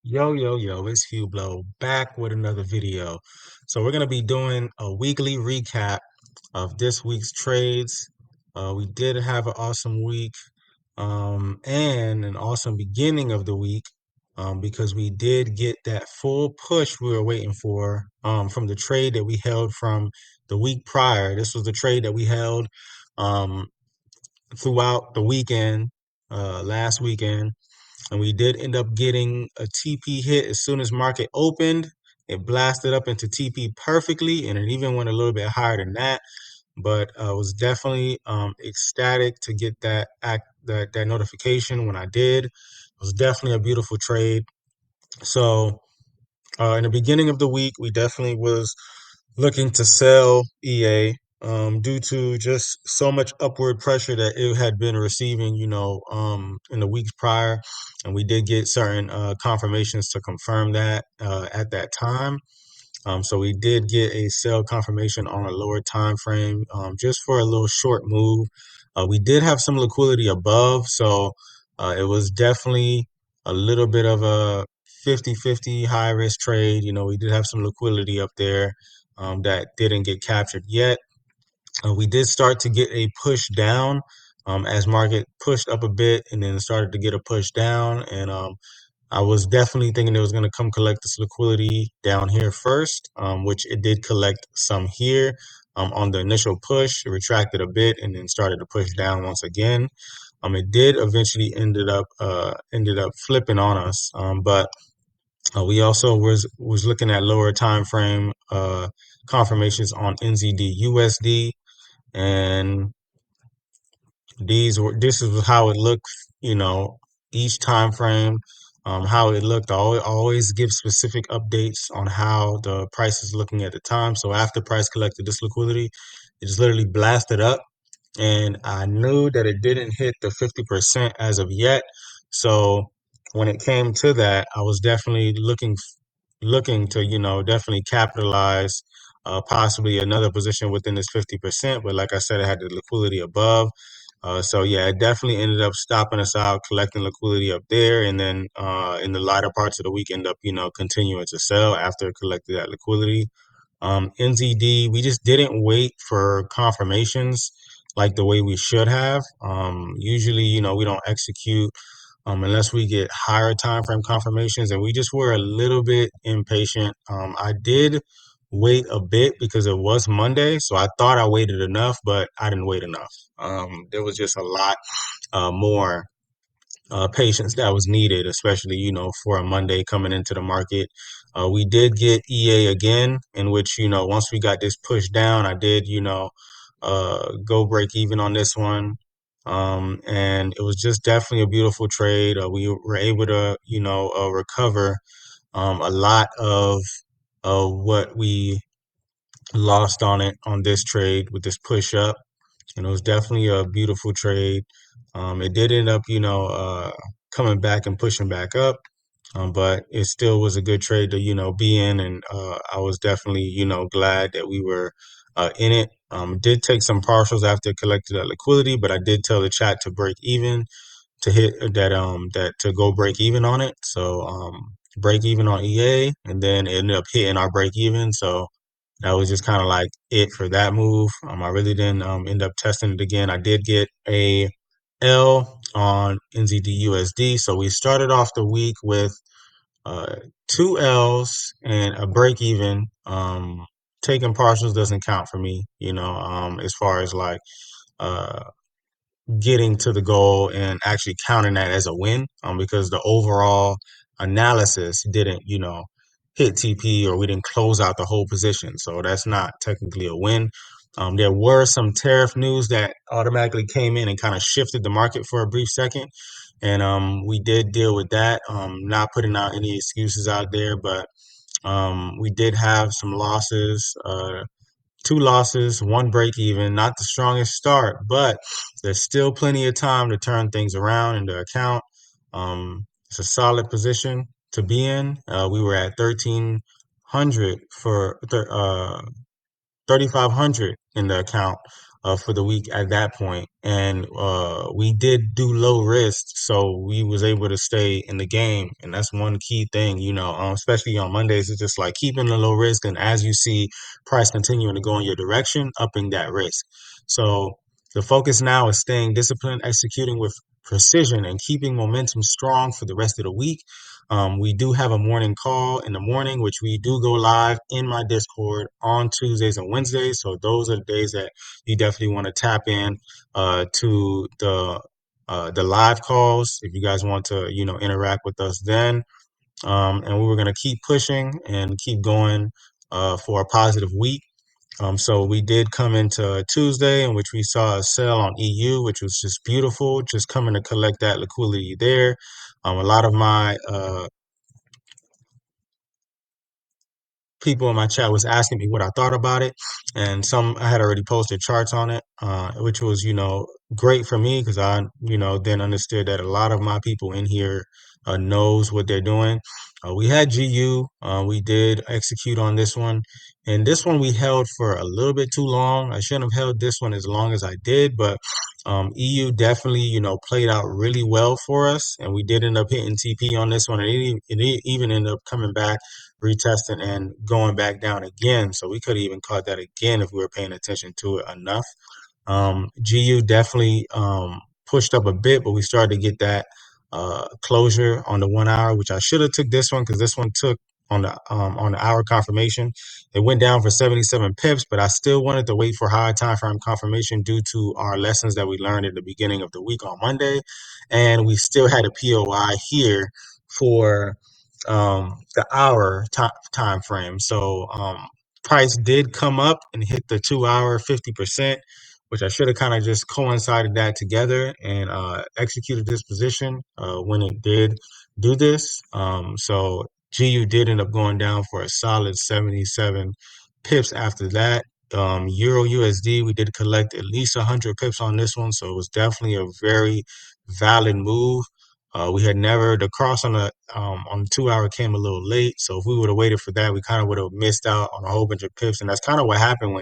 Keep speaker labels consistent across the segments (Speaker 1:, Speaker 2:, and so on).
Speaker 1: Yo, yo, yo, it's Hugh Blow back with another video. So we're going to be doing a weekly recap of this week's trades. We did have an awesome week and an awesome beginning of the week because we did get that full push we were waiting for from the trade that we held from the week prior. This was the trade that we held um, throughout the weekend, last weekend, and we did end up getting a TP hit as soon as market opened. It blasted up into TP perfectly, and it even went a little bit higher than that. But was definitely ecstatic to get that notification when I did. It was definitely a beautiful trade. So in the beginning of the week, we definitely was looking to sell EA due to just so much upward pressure that it had been receiving, in the weeks prior. And we did get certain confirmations to confirm that at that time. So we did get a sell confirmation on a lower time frame, just for a little short move. We did have some liquidity above, so it was definitely a little bit of a 50-50 high risk trade. We did have some liquidity up there that didn't get captured yet. We did start to get a push down as market pushed up a bit and then started to get a push down. And I was definitely thinking it was going to come collect this liquidity down here first, which it did collect some here on the initial push. It retracted a bit and then started to push down once again. It did eventually ended up flipping on us, but we also was looking at lower time frame confirmations on NZD USD, and this is how it looked, each time frame, how it looked. I always give specific updates on how the price is looking at the time. So after price collected this liquidity, it just literally blasted up, and I knew that it didn't hit the 50% as of yet. So when it came to that, I was definitely looking to, definitely capitalize possibly another position within this 50%. But like I said, I had the liquidity above. So yeah, it definitely ended up stopping us out, collecting liquidity up there, and then in the latter parts of the week, end up continuing to sell after it collected that liquidity. NZD, we just didn't wait for confirmations like the way we should have. Usually, we don't execute unless we get higher time frame confirmations, and we just were a little bit impatient. I did wait a bit because it was Monday, so I thought I waited enough, but I didn't wait enough. There was just a lot more patience that was needed, especially for a Monday coming into the market. We did get EA again, in which once we got this pushed down, I did go break even on this one. And it was just definitely a beautiful trade. We were able to recover a lot of what we lost on it on this trade with this push up, and it was definitely a beautiful trade. It did end up, coming back and pushing back up, but it still was a good trade to, be in, and I was definitely, glad that we were in it. Did take some partials after it collected that liquidity, but I did tell the chat to break even, to hit that to go break even on it. So break even on EA, and then it ended up hitting our break even. So that was just kind of like it for that move. I really didn't end up testing it again. I did get a L on NZD USD. So we started off the week with uh, two L's and a break even. Taking partials doesn't count for me, as far as like uh, getting to the goal and actually counting that as a win, because the overall analysis didn't, hit TP, or we didn't close out the whole position. So that's not technically a win. There were some tariff news that automatically came in and kind of shifted the market for a brief second. And we did deal with that, not putting out any excuses out there, but we did have some losses. Two losses, one break even, not the strongest start, but there's still plenty of time to turn things around in the account. It's a solid position to be in. We were at 1300 for 3500 in the account for the week at that point. And we did do low risk, so we was able to stay in the game. And that's one key thing, especially on Mondays. It's just like keeping the low risk, and as you see price continuing to go in your direction, upping that risk. So the focus now is staying disciplined, executing with precision, and keeping momentum strong for the rest of the week. We do have a morning call in the morning, which we do go live in my Discord on Tuesdays and Wednesdays. So those are the days that you definitely want to tap in to the live calls if you guys want to, interact with us then. And we were going to keep pushing and keep going for a positive week. So we did come into Tuesday in which we saw a sell on EU, which was just beautiful, just coming to collect that liquidity there. A lot of my people in my chat was asking me what I thought about it, and some I had already posted charts on it, which was great for me because I then understood that a lot of my people in here knows what they're doing. We had GU, we did execute on this one, and this one we held for a little bit too long. I shouldn't have held this one as long as I did, but EU definitely played out really well for us, and we did end up hitting TP on this one, and it even ended up coming back retesting and going back down again. So we could have even caught that again if we were paying attention to it enough. GU definitely pushed up a bit, but we started to get that closure on the 1 hour, which I should have took this one because this one took on the hour confirmation. It went down for 77 pips, but I still wanted to wait for higher time frame confirmation due to our lessons that we learned at the beginning of the week on Monday, and we still had a POI here for the hour time frame. So price did come up and hit the 2 hour 50%, which I should have kind of just coincided that together and executed this position when it did do this. So GU did end up going down for a solid 77 pips after that. Euro USD, we did collect at least 100 pips on this one, so it was definitely a very valid move. We had never the cross on the 2 hour came a little late, so if we would have waited for that, we kind of would have missed out on a whole bunch of pips, and that's kind of what happened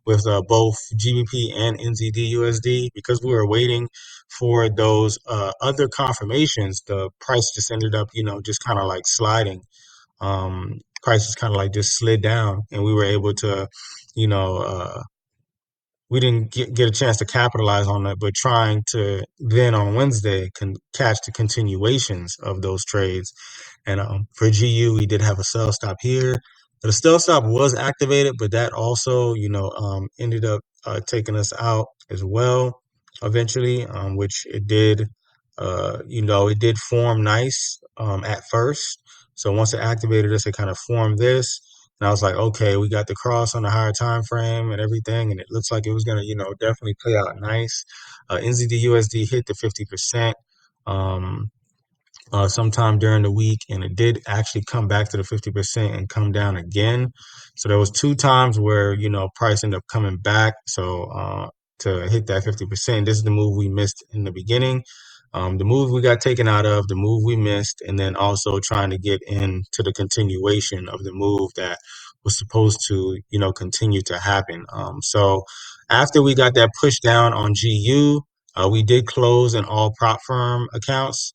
Speaker 1: with both GBP and NZD USD because we were waiting for those other confirmations. The price just ended up, just kind of like sliding. Prices kind of like just slid down, and we were able to, you know, we didn't get a chance to capitalize on that, but trying to then on Wednesday can catch the continuations of those trades. And for GU, we did have a sell stop here. The sell stop was activated, but that also, ended up taking us out as well eventually, which it did, it did form nice at first. So once it activated us, it kind of formed this. And I was like, okay, we got the cross on the higher time frame and everything, and it looks like it was gonna, definitely play out nice. NZD USD hit the 50%. Um, Sometime during the week, and it did actually come back to the 50% and come down again. So there was two times where price ended up coming back. So to hit that 50%, this is the move we missed in the beginning. The move we got taken out of, the move we missed, and then also trying to get into the continuation of the move that was supposed to, continue to happen. So after we got that push down on GU, we did close in all prop firm accounts.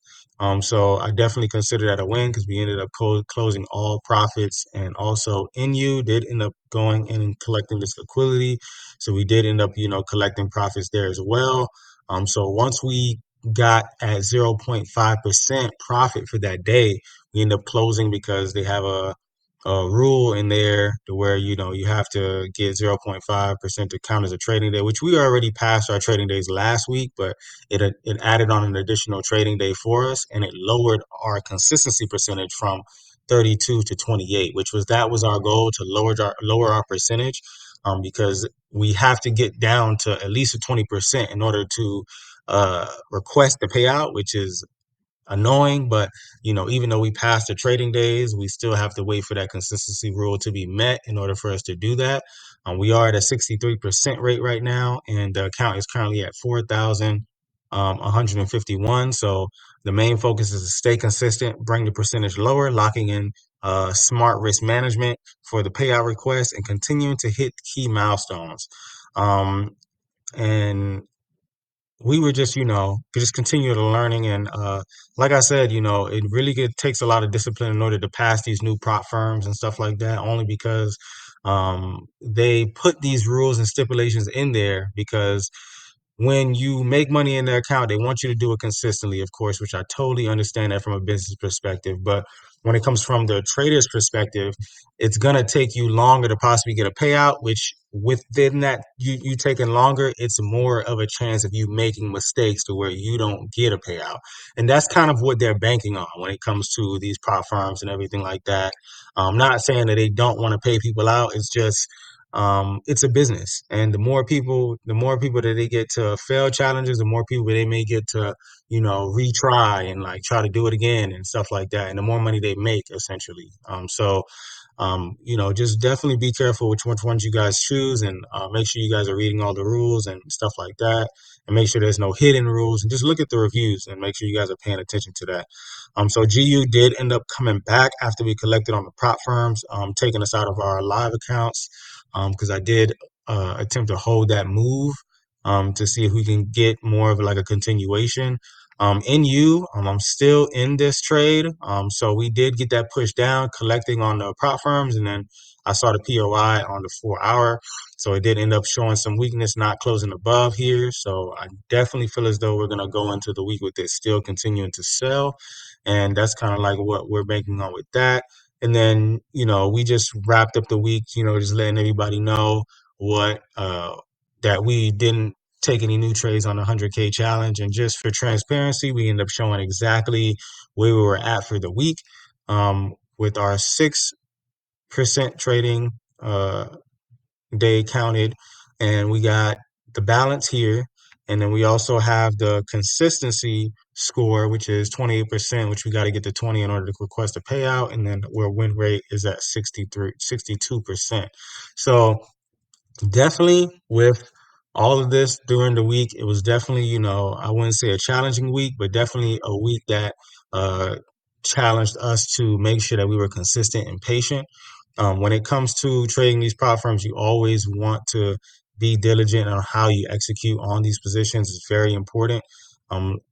Speaker 1: So I definitely consider that a win because we ended up closing all profits, and also NU did end up going in and collecting this liquidity. So we did end up, collecting profits there as well. So once we got at 0.5% profit for that day, we end up closing because they have a rule in there to where you have to get 0.5% to count as a trading day, which we already passed our trading days last week, but it added on an additional trading day for us, and it lowered our consistency percentage from 32 to 28, which was our goal to lower our percentage, because we have to get down to at least a 20% in order to request the payout, which is annoying, but even though we passed the trading days, we still have to wait for that consistency rule to be met in order for us to do that. We are at a 63% rate right now, and the account is currently at 4,151. So the main focus is to stay consistent, bring the percentage lower, locking in smart risk management for the payout request, and continuing to hit key milestones. Um, and we were just, just continue to learning. And like I said, it really takes a lot of discipline in order to pass these new prop firms and stuff like that, only because they put these rules and stipulations in there because when you make money in their account, they want you to do it consistently, of course, which I totally understand that from a business perspective. But when it comes from the trader's perspective, it's going to take you longer to possibly get a payout, which within that, you taking longer, it's more of a chance of you making mistakes to where you don't get a payout. And that's kind of what they're banking on when it comes to these prop firms and everything like that. Not saying that they don't want to pay people out. It's just it's a business, and the more people that they get to fail challenges, the more people they may get to retry and like try to do it again and stuff like that, and the more money they make essentially. Just definitely be careful which ones you guys choose, and make sure you guys are reading all the rules and stuff like that, and make sure there's no hidden rules, and just look at the reviews and make sure you guys are paying attention to that. So GU did end up coming back after we collected on the prop firms, taking us out of our live accounts, because I did attempt to hold that move to see if we can get more of like a continuation. I'm still in this trade. So we did get that push down, collecting on the prop firms, and then I saw the POI on the 4 hour. So it did end up showing some weakness, not closing above here. So I definitely feel as though we're gonna go into the week with it still continuing to sell. And that's kind of like what we're banking on with that. And then, we just wrapped up the week, just letting everybody know what that we didn't take any new trades on the 100K challenge. And just for transparency, we ended up showing exactly where we were at for the week, with our 6% trading day counted, and we got the balance here. And then we also have the consistency score, which is 28%, which we got to get to 20 in order to request a payout. And then where win rate is at 62%. So definitely with all of this during the week, it was definitely, I wouldn't say a challenging week, but definitely a week that uh, challenged us to make sure that we were consistent and patient. When it comes to trading these prop firms, you always want to be diligent on how you execute on these positions. It's very important.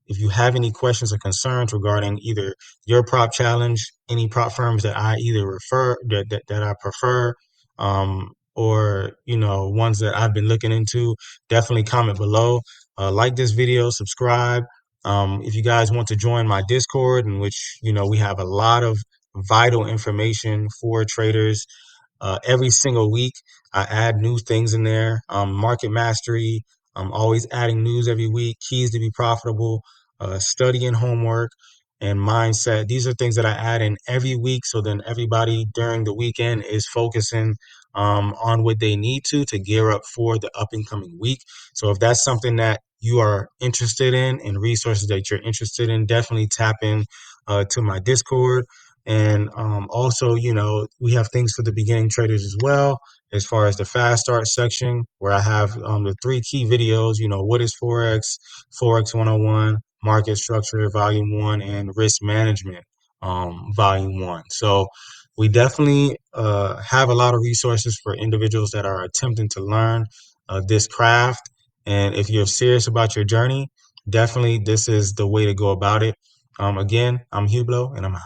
Speaker 1: If you have any questions or concerns regarding either your prop challenge, any prop firms that I either refer that I prefer, or ones that I've been looking into, definitely comment below. Like this video, subscribe. If you guys want to join my Discord, in which we have a lot of vital information for traders. Every single week, I add new things in there. Market mastery. I'm always adding news every week. Keys to be profitable. Study and homework and mindset. These are things that I add in every week. So then everybody during the weekend is focusing on what they need to gear up for the up and coming week. So if that's something that you are interested in and resources that you're interested in, definitely tap in to my Discord. And also, we have things for the beginning traders as well, as far as the fast start section, where I have the three key videos, what is Forex, Forex 101, market structure, volume one, and risk management, volume one. So we definitely have a lot of resources for individuals that are attempting to learn this craft. And if you're serious about your journey, definitely this is the way to go about it. Again, I'm Hublo, and I'm out.